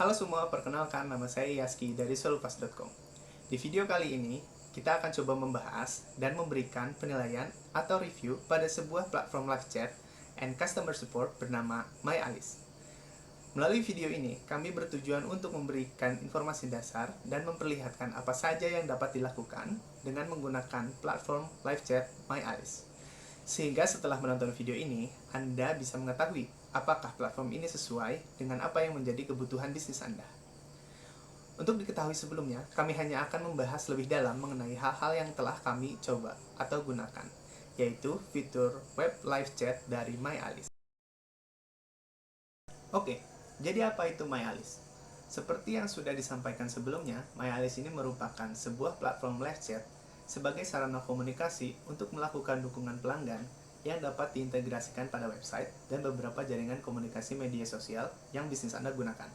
Halo semua, perkenalkan nama saya Yaski dari solupas.com. Di video kali ini, kita akan coba membahas dan memberikan penilaian atau review pada sebuah platform live chat and customer support bernama MyAlice. Melalui video ini, kami bertujuan untuk memberikan informasi dasar dan memperlihatkan apa saja yang dapat dilakukan dengan menggunakan platform live chat MyAlice. Sehingga setelah menonton video ini, Anda bisa mengetahui apakah platform ini sesuai dengan apa yang menjadi kebutuhan bisnis Anda. Untuk diketahui sebelumnya, kami hanya akan membahas lebih dalam mengenai hal-hal yang telah kami coba atau gunakan, yaitu fitur web live chat dari MyAlice. Oke, jadi apa itu MyAlice? Seperti yang sudah disampaikan sebelumnya, MyAlice ini merupakan sebuah platform live chat sebagai sarana komunikasi untuk melakukan dukungan pelanggan yang dapat diintegrasikan pada website dan beberapa jaringan komunikasi media sosial yang bisnis Anda gunakan.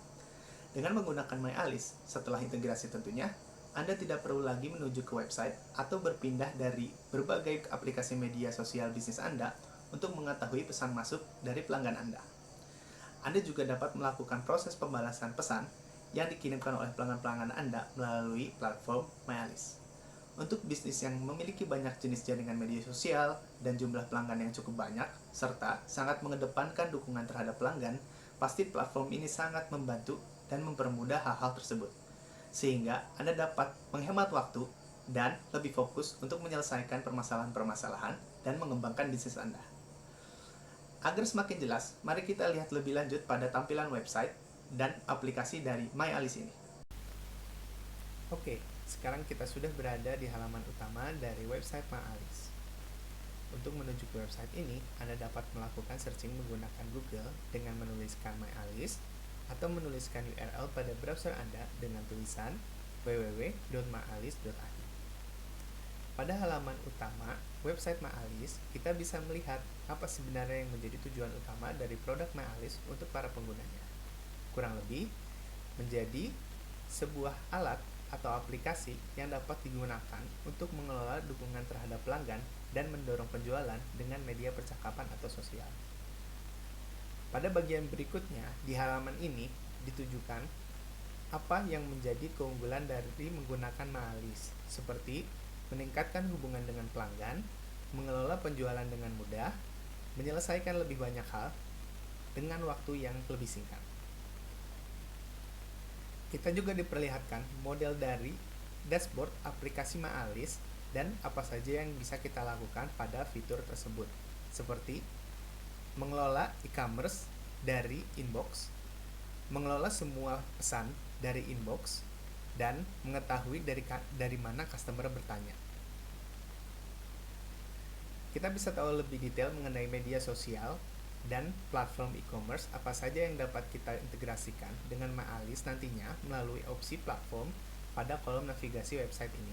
Dengan menggunakan MyAlice, setelah integrasi tentunya, Anda tidak perlu lagi menuju ke website atau berpindah dari berbagai aplikasi media sosial bisnis Anda untuk mengetahui pesan masuk dari pelanggan Anda. Anda juga dapat melakukan proses pembalasan pesan yang dikirimkan oleh pelanggan-pelanggan Anda melalui platform MyAlice. Untuk bisnis yang memiliki banyak jenis jaringan media sosial dan jumlah pelanggan yang cukup banyak, serta sangat mengedepankan dukungan terhadap pelanggan, pasti platform ini sangat membantu dan mempermudah hal-hal tersebut. Sehingga Anda dapat menghemat waktu dan lebih fokus untuk menyelesaikan permasalahan-permasalahan dan mengembangkan bisnis Anda. Agar semakin jelas, mari kita lihat lebih lanjut pada tampilan website dan aplikasi dari MyAlice ini. Oke, sekarang kita sudah berada di halaman utama dari website MyAlice. Untuk menuju ke website ini, Anda dapat melakukan searching menggunakan Google dengan menuliskan MyAlice atau menuliskan URL pada browser Anda dengan tulisan www.myalice.id. Pada halaman utama website MyAlice, kita bisa melihat apa sebenarnya yang menjadi tujuan utama dari produk MyAlice untuk para penggunanya. Kurang lebih, menjadi sebuah alat atau aplikasi yang dapat digunakan untuk mengelola dukungan terhadap pelanggan dan mendorong penjualan dengan media percakapan atau sosial. Pada bagian berikutnya, di halaman ini ditujukan apa yang menjadi keunggulan dari menggunakan MyAlice, seperti meningkatkan hubungan dengan pelanggan, mengelola penjualan dengan mudah, menyelesaikan lebih banyak hal dengan waktu yang lebih singkat. Kita juga diperlihatkan model dari dashboard aplikasi MyAlice dan apa saja yang bisa kita lakukan pada fitur tersebut, seperti mengelola e-commerce dari inbox, mengelola semua pesan dari inbox, dan mengetahui dari mana customer bertanya. Kita bisa tahu lebih detail mengenai media sosial dan platform e-commerce apa saja yang dapat kita integrasikan dengan MyAlice nantinya melalui opsi platform pada kolom navigasi website ini.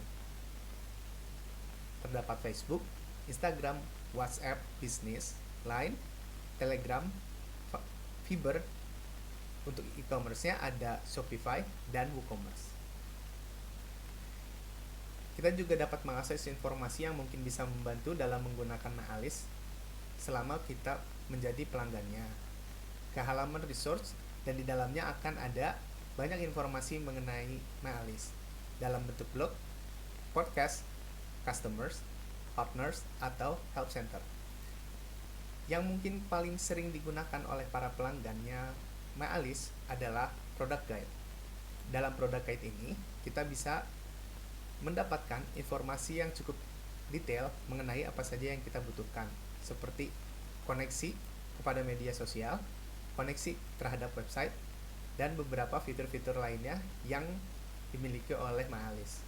Terdapat Facebook, Instagram, WhatsApp, Business, Line, Telegram, Fiverr. Untuk e-commerce-nya ada Shopify dan WooCommerce. Kita juga dapat mengakses informasi yang mungkin bisa membantu dalam menggunakan MyAlice selama kita menjadi pelanggannya. Ke halaman resource, dan di dalamnya akan ada banyak informasi mengenai MyAlice dalam bentuk blog, podcast, customers, partners, atau help center. Yang mungkin paling sering digunakan oleh para pelanggannya MyAlice adalah product guide. Dalam product guide ini, kita bisa mendapatkan informasi yang cukup detail mengenai apa saja yang kita butuhkan, seperti koneksi kepada media sosial, koneksi terhadap website, dan beberapa fitur-fitur lainnya yang dimiliki oleh MyAlice.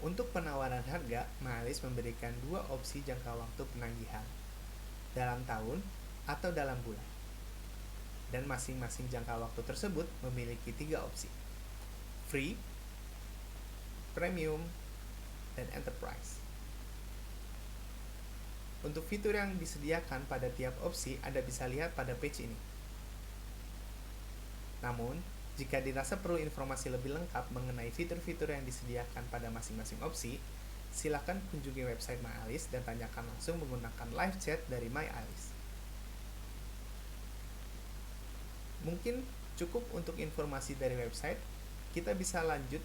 Untuk penawaran harga, MyAlice memberikan dua opsi jangka waktu penagihan, dalam tahun atau dalam bulan. Dan masing-masing jangka waktu tersebut memiliki 3 opsi: free, premium, dan enterprise. Untuk fitur yang disediakan pada tiap opsi, Anda bisa lihat pada page ini. Namun, jika dirasa perlu informasi lebih lengkap mengenai fitur-fitur yang disediakan pada masing-masing opsi, silakan kunjungi website MyAlice dan tanyakan langsung menggunakan live chat dari MyAlice. Mungkin cukup untuk informasi dari website. Kita bisa lanjut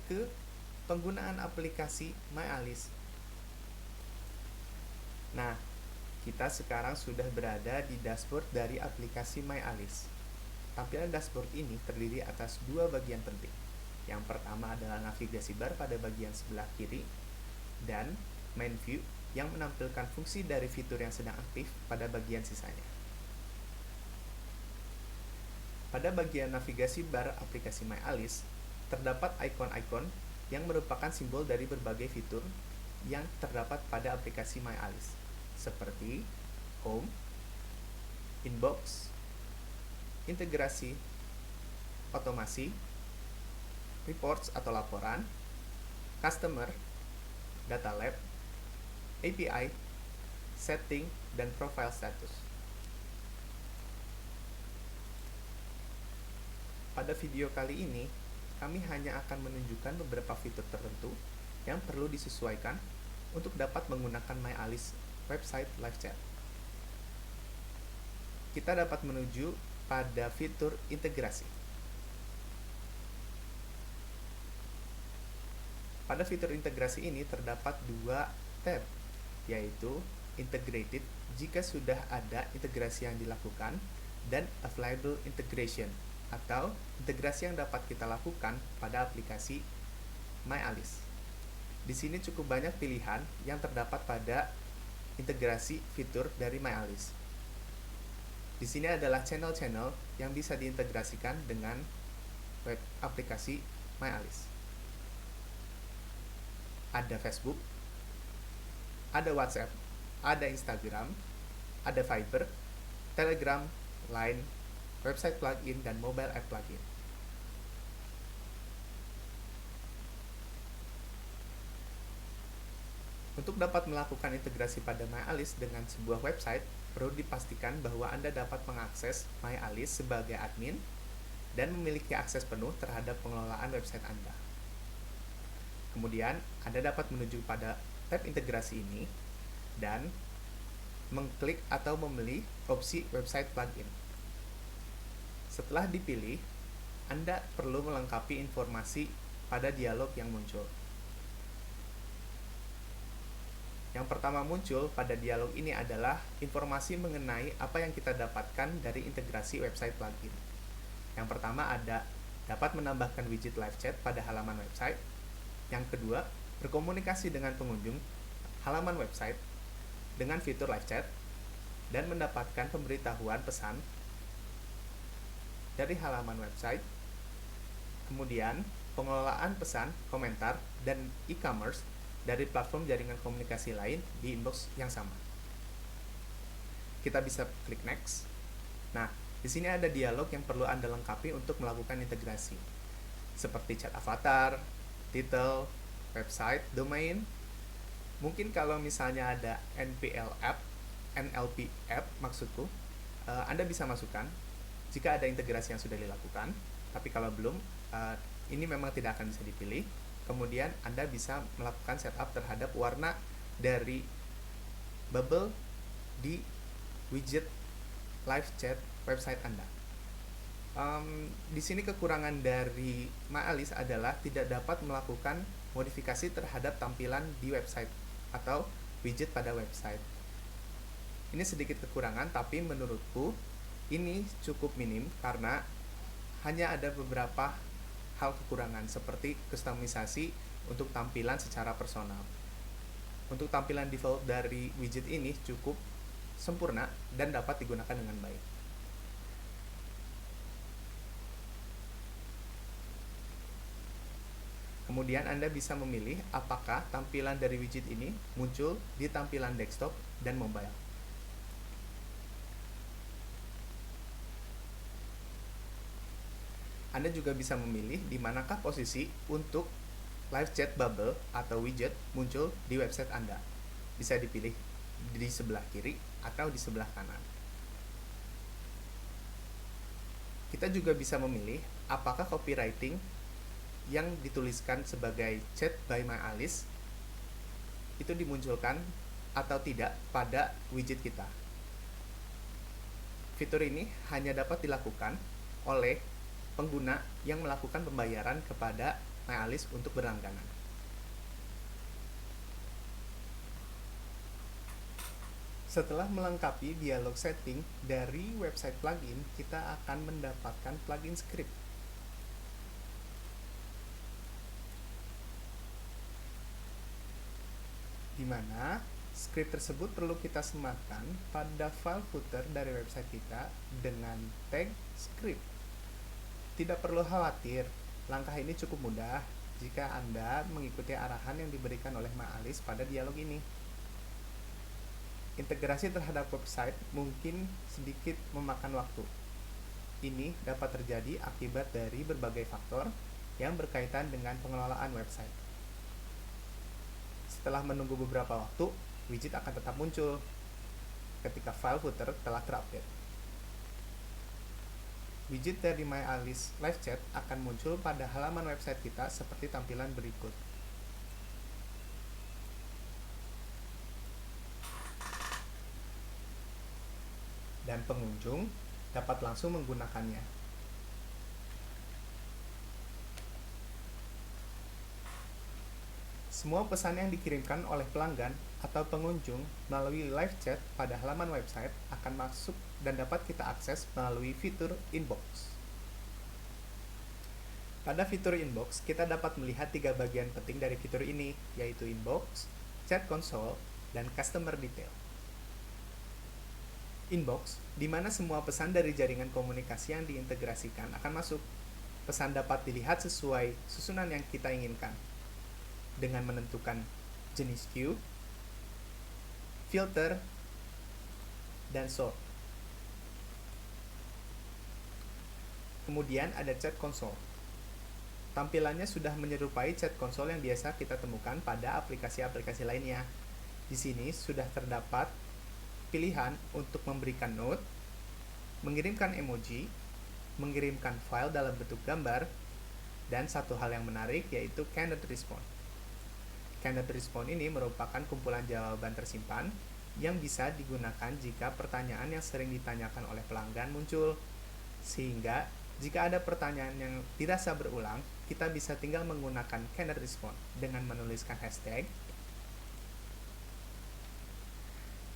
ke penggunaan aplikasi MyAlice. Nah, kita sekarang sudah berada di dashboard dari aplikasi MyAlice. Tampilan dashboard ini terdiri atas dua bagian penting. Yang pertama adalah navigasi bar pada bagian sebelah kiri, dan main view yang menampilkan fungsi dari fitur yang sedang aktif pada bagian sisanya. Pada bagian navigasi bar aplikasi MyAlice, terdapat ikon-ikon yang merupakan simbol dari berbagai fitur yang terdapat pada aplikasi MyAlice, seperti Home, Inbox, integrasi, otomasi, reports atau laporan, customer, data lab, API, setting, dan profile status. Pada video kali ini, kami hanya akan menunjukkan beberapa fitur tertentu yang perlu disesuaikan untuk dapat menggunakan MyAlice website live chat. Kita dapat menuju pada fitur integrasi. Pada fitur integrasi ini terdapat dua tab, yaitu integrated jika sudah ada integrasi yang dilakukan, dan available integration atau integrasi yang dapat kita lakukan pada aplikasi MyAlice. Di sini cukup banyak pilihan yang terdapat pada integrasi fitur dari MyAlice. Di sini adalah channel-channel yang bisa diintegrasikan dengan web aplikasi MyAlice. Ada Facebook, ada WhatsApp, ada Instagram, ada Viber, Telegram, Line, website plugin, dan mobile app plugin. Untuk dapat melakukan integrasi pada MyAlice dengan sebuah website, perlu dipastikan bahwa Anda dapat mengakses MyAlice sebagai admin dan memiliki akses penuh terhadap pengelolaan website Anda. Kemudian, Anda dapat menuju pada tab integrasi ini dan mengklik atau memilih opsi website plugin. Setelah dipilih, Anda perlu melengkapi informasi pada dialog yang muncul. Yang pertama muncul pada dialog ini adalah informasi mengenai apa yang kita dapatkan dari integrasi website plugin. Yang pertama ada dapat menambahkan widget live chat pada halaman website. Yang kedua, berkomunikasi dengan pengunjung halaman website dengan fitur live chat dan mendapatkan pemberitahuan pesan dari halaman website. Kemudian, pengelolaan pesan, komentar, dan e-commerce dari platform jaringan komunikasi lain di inbox yang sama. Kita bisa klik next. Nah, di sini ada dialog yang perlu Anda lengkapi untuk melakukan integrasi, seperti chat avatar, title, website, domain. Mungkin kalau misalnya ada NLP app maksudku, Anda bisa masukkan jika ada integrasi yang sudah dilakukan, tapi kalau belum, ini memang tidak akan bisa dipilih. Kemudian Anda bisa melakukan setup terhadap warna dari bubble di widget live chat website Anda. Di sini kekurangan dari MyAlice adalah tidak dapat melakukan modifikasi terhadap tampilan di website atau widget pada website. Ini sedikit kekurangan, tapi menurutku ini cukup minim karena hanya ada beberapa hal kekurangan seperti kustomisasi untuk tampilan secara personal. Untuk tampilan default dari widget ini cukup sempurna dan dapat digunakan dengan baik. Kemudian Anda bisa memilih apakah tampilan dari widget ini muncul di tampilan desktop dan mobile. Anda juga bisa memilih di manakah posisi untuk live chat bubble atau widget muncul di website Anda. Bisa dipilih di sebelah kiri atau di sebelah kanan. Kita juga bisa memilih apakah copywriting yang dituliskan sebagai chat by MyAlice itu dimunculkan atau tidak pada widget kita. Fitur ini hanya dapat dilakukan oleh pengguna yang melakukan pembayaran kepada MyAlice untuk berlangganan. Setelah melengkapi dialog setting dari website plugin, kita akan mendapatkan plugin script. Di mana script tersebut perlu kita sematkan pada file footer dari website kita dengan tag script. Tidak perlu khawatir, langkah ini cukup mudah jika Anda mengikuti arahan yang diberikan oleh MyAlice pada dialog ini. Integrasi terhadap website mungkin sedikit memakan waktu. Ini dapat terjadi akibat dari berbagai faktor yang berkaitan dengan pengelolaan website. Setelah menunggu beberapa waktu, widget akan tetap muncul ketika file footer telah terupdate. Widget dari MyAlice Live Chat akan muncul pada halaman website kita seperti tampilan berikut. Dan pengunjung dapat langsung menggunakannya. Semua pesan yang dikirimkan oleh pelanggan atau pengunjung melalui live chat pada halaman website akan masuk dan dapat kita akses melalui fitur inbox. Pada fitur inbox, kita dapat melihat 3 bagian penting dari fitur ini, yaitu inbox, chat console, dan customer detail. Inbox, di mana semua pesan dari jaringan komunikasi yang diintegrasikan akan masuk. Pesan dapat dilihat sesuai susunan yang kita inginkan, dengan menentukan jenis queue, filter, dan sort. Kemudian ada chat console. Tampilannya sudah menyerupai chat console yang biasa kita temukan pada aplikasi-aplikasi lainnya. Di sini sudah terdapat pilihan untuk memberikan note, mengirimkan emoji, mengirimkan file dalam bentuk gambar, dan satu hal yang menarik yaitu canned response. Canned response ini merupakan kumpulan jawaban tersimpan yang bisa digunakan jika pertanyaan yang sering ditanyakan oleh pelanggan muncul. Sehingga jika ada pertanyaan yang dirasa berulang, kita bisa tinggal menggunakan canned response dengan menuliskan hashtag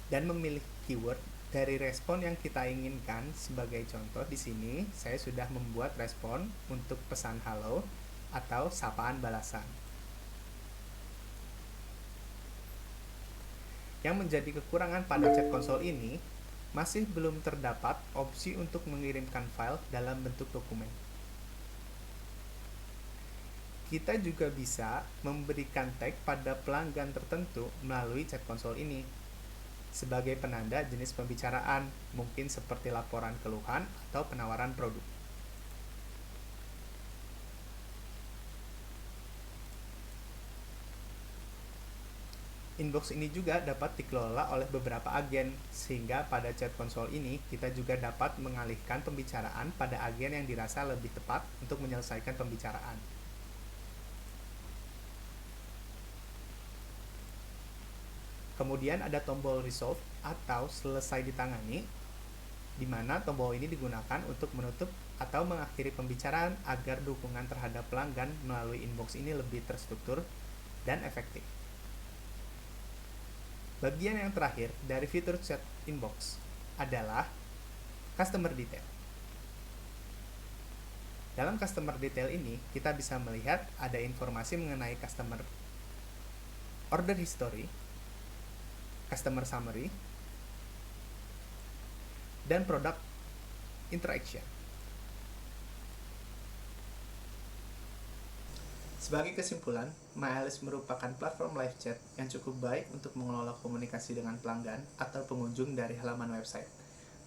dan memilih keyword dari respon yang kita inginkan. Sebagai contoh di sini, saya sudah membuat respon untuk pesan halo atau sapaan balasan. Yang menjadi kekurangan pada chat console ini, masih belum terdapat opsi untuk mengirimkan file dalam bentuk dokumen. Kita juga bisa memberikan tag pada pelanggan tertentu melalui chat console ini sebagai penanda jenis pembicaraan, mungkin seperti laporan keluhan atau penawaran produk. Inbox ini juga dapat dikelola oleh beberapa agen, sehingga pada chat console ini kita juga dapat mengalihkan pembicaraan pada agen yang dirasa lebih tepat untuk menyelesaikan pembicaraan. Kemudian ada tombol resolve atau selesai ditangani, di mana tombol ini digunakan untuk menutup atau mengakhiri pembicaraan agar dukungan terhadap pelanggan melalui inbox ini lebih terstruktur dan efektif. Bagian yang terakhir dari fitur chat inbox adalah customer detail. Dalam customer detail ini, kita bisa melihat ada informasi mengenai customer, order history, customer summary, dan product interaction. Sebagai kesimpulan, MyAlice merupakan platform live chat yang cukup baik untuk mengelola komunikasi dengan pelanggan atau pengunjung dari halaman website.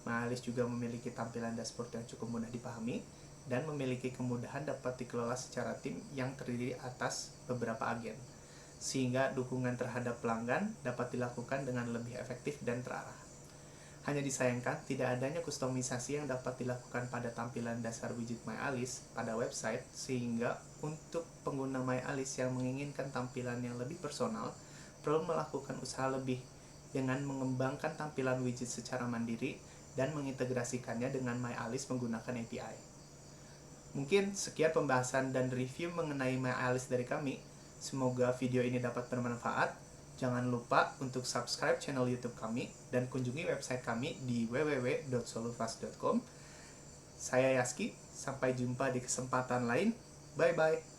MyAlice juga memiliki tampilan dashboard yang cukup mudah dipahami dan memiliki kemudahan dapat dikelola secara tim yang terdiri atas beberapa agen, sehingga dukungan terhadap pelanggan dapat dilakukan dengan lebih efektif dan terarah. Hanya disayangkan tidak adanya kustomisasi yang dapat dilakukan pada tampilan dasar widget MyAlice pada website, sehingga untuk pengguna MyAlice yang menginginkan tampilan yang lebih personal perlu melakukan usaha lebih dengan mengembangkan tampilan widget secara mandiri dan mengintegrasikannya dengan MyAlice menggunakan API. Mungkin sekian pembahasan dan review mengenai MyAlice dari kami. Semoga video ini dapat bermanfaat. Jangan lupa untuk subscribe channel YouTube kami dan kunjungi website kami di www.solufast.com. Saya Yaski, sampai jumpa di kesempatan lain. Bye-bye.